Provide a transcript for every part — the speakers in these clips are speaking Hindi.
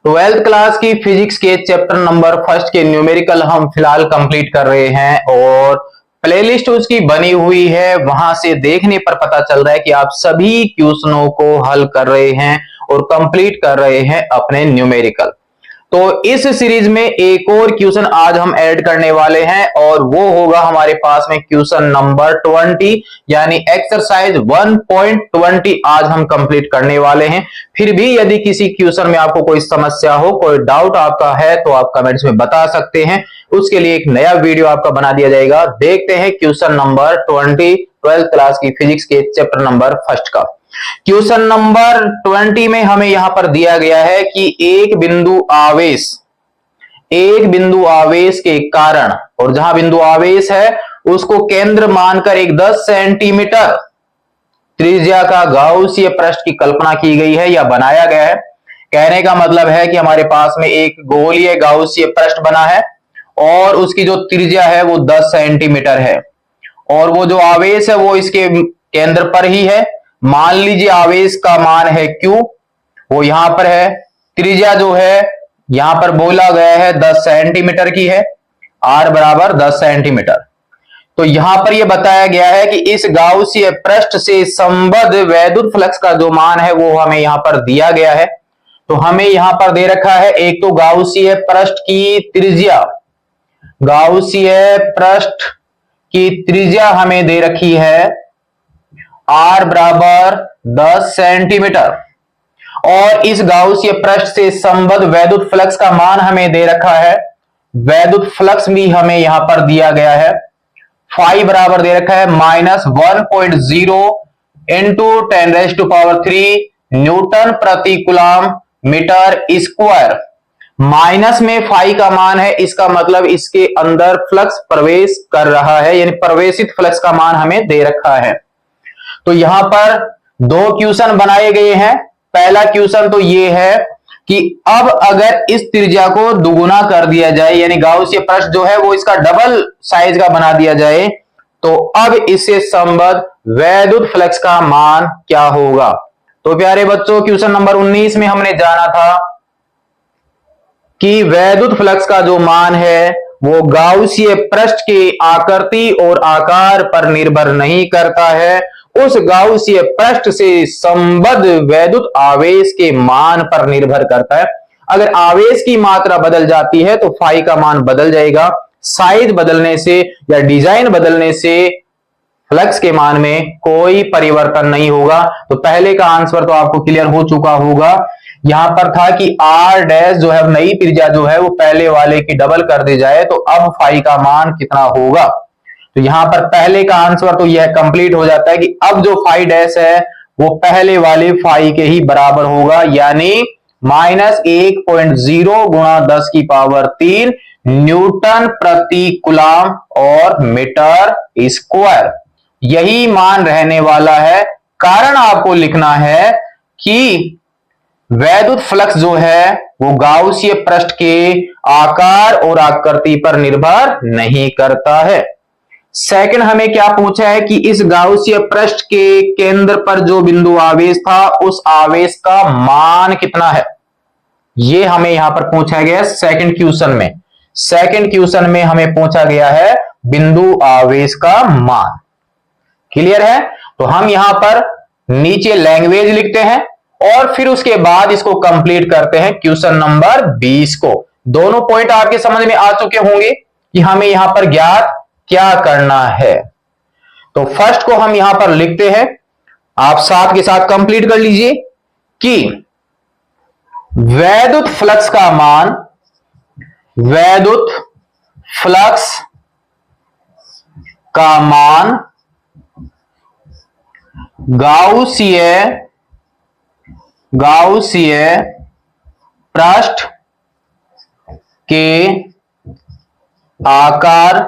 ट्वेल्थ क्लास की फिजिक्स के चैप्टर नंबर फर्स्ट के न्यूमेरिकल हम फिलहाल कंप्लीट कर रहे हैं और प्लेलिस्ट उसकी बनी हुई है। वहां से देखने पर पता चल रहा है कि आप सभी क्वेश्चनों को हल कर रहे हैं और कंप्लीट कर रहे हैं अपने न्यूमेरिकल। तो इस सीरीज में एक और क्वेश्चन आज हम ऐड करने वाले हैं और वो होगा हमारे पास में क्वेश्चन नंबर 20 यानी एक्सरसाइज 1.20 आज हम कंप्लीट करने वाले हैं। फिर भी यदि किसी क्वेश्चन में आपको कोई समस्या हो, कोई डाउट आपका है तो आप कमेंट्स में बता सकते हैं। उसके लिए एक नया वीडियो आपका बना दिया जाएगा। देखते हैं क्वेश्चन नंबर 20 ट्वेल्थ क्लास की फिजिक्स के चैप्टर नंबर फर्स्ट का। क्वेश्चन नंबर 20 में हमें यहां पर दिया गया है कि एक बिंदु आवेश के कारण, और जहां बिंदु आवेश है उसको केंद्र मानकर एक 10 सेंटीमीटर त्रिज्या का गाउसीय पृष्ठ की कल्पना की गई है या बनाया गया है। कहने का मतलब है कि हमारे पास में एक गोलीय गाउसीय पृष्ठ बना है और उसकी जो त्रिज्या है वो 10 सेंटीमीटर है और वो जो आवेश है वो इसके केंद्र पर ही है। मान लीजिए आवेश का मान है Q, वो यहां पर है। त्रिज्या जो है यहां पर बोला गया है 10 सेंटीमीटर की है, R बराबर 10 सेंटीमीटर। तो यहां पर यह बताया गया है कि इस गाउसीय पृष्ठ से संबद्ध वैद्युत फ्लक्स का जो मान है वो हमें यहां पर दिया गया है। तो हमें यहां पर दे रखा है एक तो गाउसीय पृष्ठ की त्रिज्या, गाउसीय पृष्ठ की त्रिज्या हमें दे रखी है R बराबर 10 सेंटीमीटर और इस गाउसीय पृष्ठ से संबद्ध वैद्युत फ्लक्स का मान हमें दे रखा है। वैद्युत फ्लक्स भी हमें यहां पर दिया गया है, फाई बराबर दे रखा है -1.0 इंटू 10⁻³ न्यूटन प्रति कूलम मीटर स्क्वायर। माइनस में फाई का मान है, इसका मतलब इसके अंदर फ्लक्स प्रवेश कर रहा है, यानी प्रवेशित फ्लक्स का मान हमें दे रखा है। तो यहां पर दो क्वेश्चन बनाए गए हैं। पहला क्वेश्चन तो ये है कि अब अगर इस त्रिज्या को दुगुना कर दिया जाए, यानी गाउसीय पृष्ठ जो है वो इसका डबल साइज का बना दिया जाए, तो अब इससे संबद्ध वैद्युत फ्लक्स का मान क्या होगा। तो प्यारे बच्चों, क्वेश्चन नंबर 19 में हमने जाना था कि वैद्युत फ्लक्स का जो मान है वो गाउसीय पृष्ठ की आकृति और आकार पर निर्भर नहीं करता है, उस गाउसीय पृष्ठ से संबद्ध वैद्युत आवेश के मान पर निर्भर करता है। अगर आवेश की मात्रा बदल जाती है तो फाई का मान बदल जाएगा। साइज बदलने से या डिजाइन बदलने से फ्लक्स के मान में कोई परिवर्तन नहीं होगा। तो पहले का आंसर तो आपको क्लियर हो चुका होगा। यहां पर था कि R डैश जो है नई त्रिज्या जो है वो पहले वाले की डबल कर दी जाए तो अब फाई का मान कितना होगा। तो यहां पर पहले का आंसर तो यह कंप्लीट हो जाता है कि अब जो फाई डैश है वो पहले वाले फाई के ही बराबर होगा, यानी -1.0 गुणा 10⁻³ न्यूटन प्रति कूलम और मीटर स्क्वायर। यही मान रहने वाला है। कारण आपको लिखना है कि वैद्युत फ्लक्स जो है वो गाउसीय पृष्ठ के आकार और आकृति पर निर्भर नहीं करता है। सेकंड हमें क्या पूछा है कि इस गाउसीय पृष्ठ के केंद्र पर जो बिंदु आवेश था उस आवेश का मान कितना है, ये हमें यहां पर पूछा गया है सेकंड क्वेश्चन में। सेकंड क्वेश्चन में हमें पूछा गया है बिंदु आवेश का मान। क्लियर है। तो हम यहां पर नीचे लैंग्वेज लिखते हैं और फिर उसके बाद इसको कंप्लीट करते हैं क्वेश्चन नंबर 20 को। दोनों पॉइंट आपके समझ में आ चुके होंगे कि हमें यहां पर ज्ञात क्या करना है। तो फर्स्ट को हम यहां पर लिखते हैं, आप साथ के साथ कंप्लीट कर लीजिए कि वैद्युत फ्लक्स का मान, वैद्युत फ्लक्स का मान गाउसीय पृष्ठ के आकार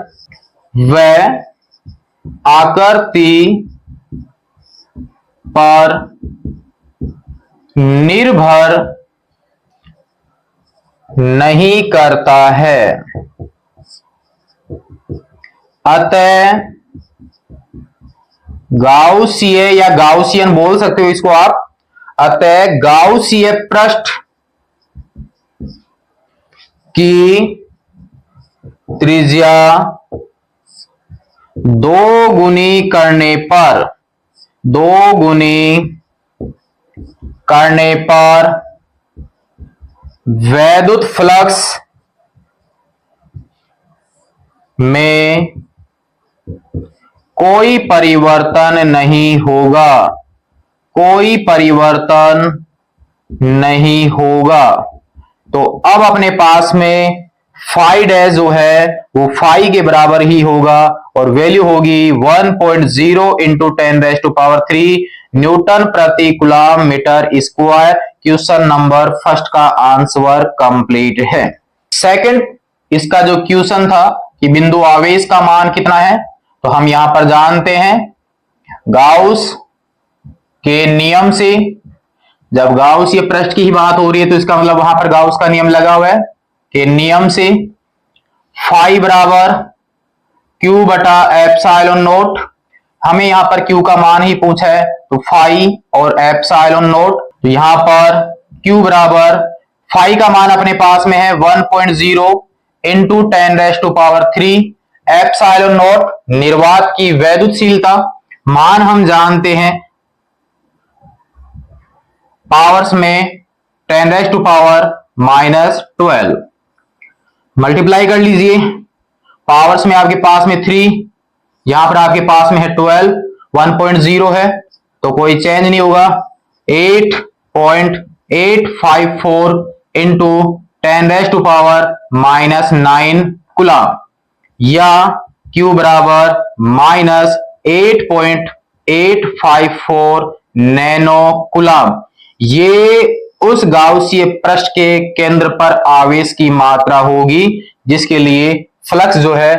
व आकृति पर निर्भर नहीं करता है। अतः गाउसीय या गाउसियन बोल सकते हो इसको आप। अतः गाउसीय पृष्ठ की त्रिज्या 2 गुनी करने पर वैद्युत फ्लक्स में कोई परिवर्तन नहीं होगा। तो अब अपने पास में फाई डैश जो है वो फाई के बराबर ही होगा और वैल्यू होगी 1.0 इंटू 10⁻³ न्यूटन प्रति coulomb metre square. Question number first का आंसर कंप्लीट है। सेकंड, इसका जो क्वेश्चन था कि बिंदु आवेश का मान कितना है, तो हम यहां पर जानते हैं गाउस के नियम से, जब गाउसीय पृष्ठ की ही बात हो रही है तो इसका मतलब वहां पर गाउस का नियम लगा हुआ है के नियम से फाई बराबर क्यू बटा एप्सिलॉन नोट। हमें यहां पर क्यू का मान ही पूछा है तो फाई और एप्सिलॉन नोट, तो यहां पर क्यू बराबर फाई का मान अपने पास में है 1.0 इंटू 10⁻³ एप्सिलॉन नोट निर्वात की वैद्युतशीलता मान हम जानते हैं पावर्स में 10⁻⁻12 मल्टीप्लाई कर लीजिए। पावर्स में आपके पास में 3, यहां पर आपके पास में है 12, 1.0 है तो कोई चेंज नहीं होगा। 8.854 इंटू 10⁻⁻9 कूलम या Q बराबर -8.854 नैनो कूलम। ये उस गाउसीय पृष्ठ के केंद्र पर आवेश की मात्रा होगी जिसके लिए फ्लक्स जो है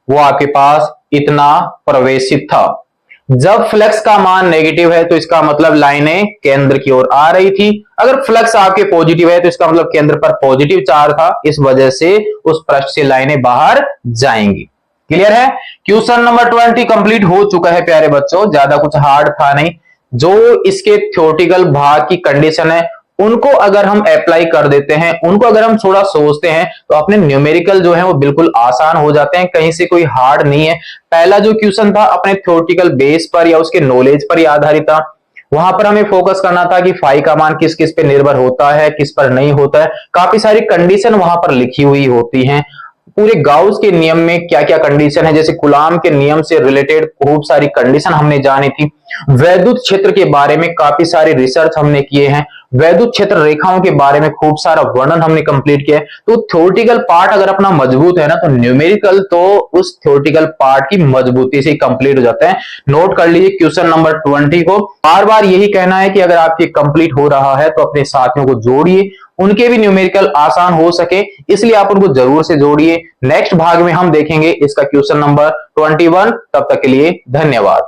वो आपके पास इतना प्रवेशित था। जब फ्लक्स का मान नेगेटिव है तो इसका मतलब लाइनें केंद्र की ओर आ रही थी। अगर फ्लक्स आपके पॉजिटिव है तो इसका मतलब केंद्र पर पॉजिटिव चार्ज था, इस वजह से उस पृष्ठ से लाइनें बाहर जाएंगी। क्लियर है? क्वेश्चन नंबर 20 कंप्लीट हो चुका है प्यारे बच्चों, ज्यादा कुछ हार्ड था नहीं। जो इसके थ्योरेटिकल भाग की कंडीशन है उनको अगर हम अप्लाई कर देते हैं, उनको अगर हम थोड़ा सोचते हैं तो अपने न्यूमेरिकल जो है वो बिल्कुल आसान हो जाते हैं, कहीं से कोई हार्ड नहीं है। पहला जो क्वेश्चन था अपने थ्योरेटिकल बेस पर या उसके नॉलेज पर ही आधारित था। वहां पर हमें फोकस करना था कि फाई का मान किस किस पे निर्भर होता है, किस पर नहीं होता है। काफी सारी कंडीशन वहां पर लिखी हुई होती हैं। पूरे गाउस के नियम में क्या क्या कंडीशन है, जैसे कूलॉम के नियम से रिलेटेड खूब सारी कंडीशन हमने जानी थी। वैद्युत क्षेत्र के बारे में काफी सारे रिसर्च हमने किए हैं। वैद्युत क्षेत्र रेखाओं के बारे में खूब सारा वर्णन हमने कंप्लीट किया है। तो थ्योरेटिकल पार्ट अगर अपना मजबूत है ना तो न्यूमेरिकल तो उस थ्योरेटिकल पार्ट की मजबूती से कंप्लीट हो जाते हैं। नोट कर लीजिए क्वेश्चन नंबर 20 को। बार बार यही कहना है कि अगर आपके कंप्लीट हो रहा है तो अपने साथियों को जोड़िए, उनके भी न्यूमेरिकल आसान हो सके, इसलिए आप उनको जरूर से जोड़िए। नेक्स्ट भाग में हम देखेंगे इसका क्वेश्चन नंबर 21। तब तक के लिए धन्यवाद।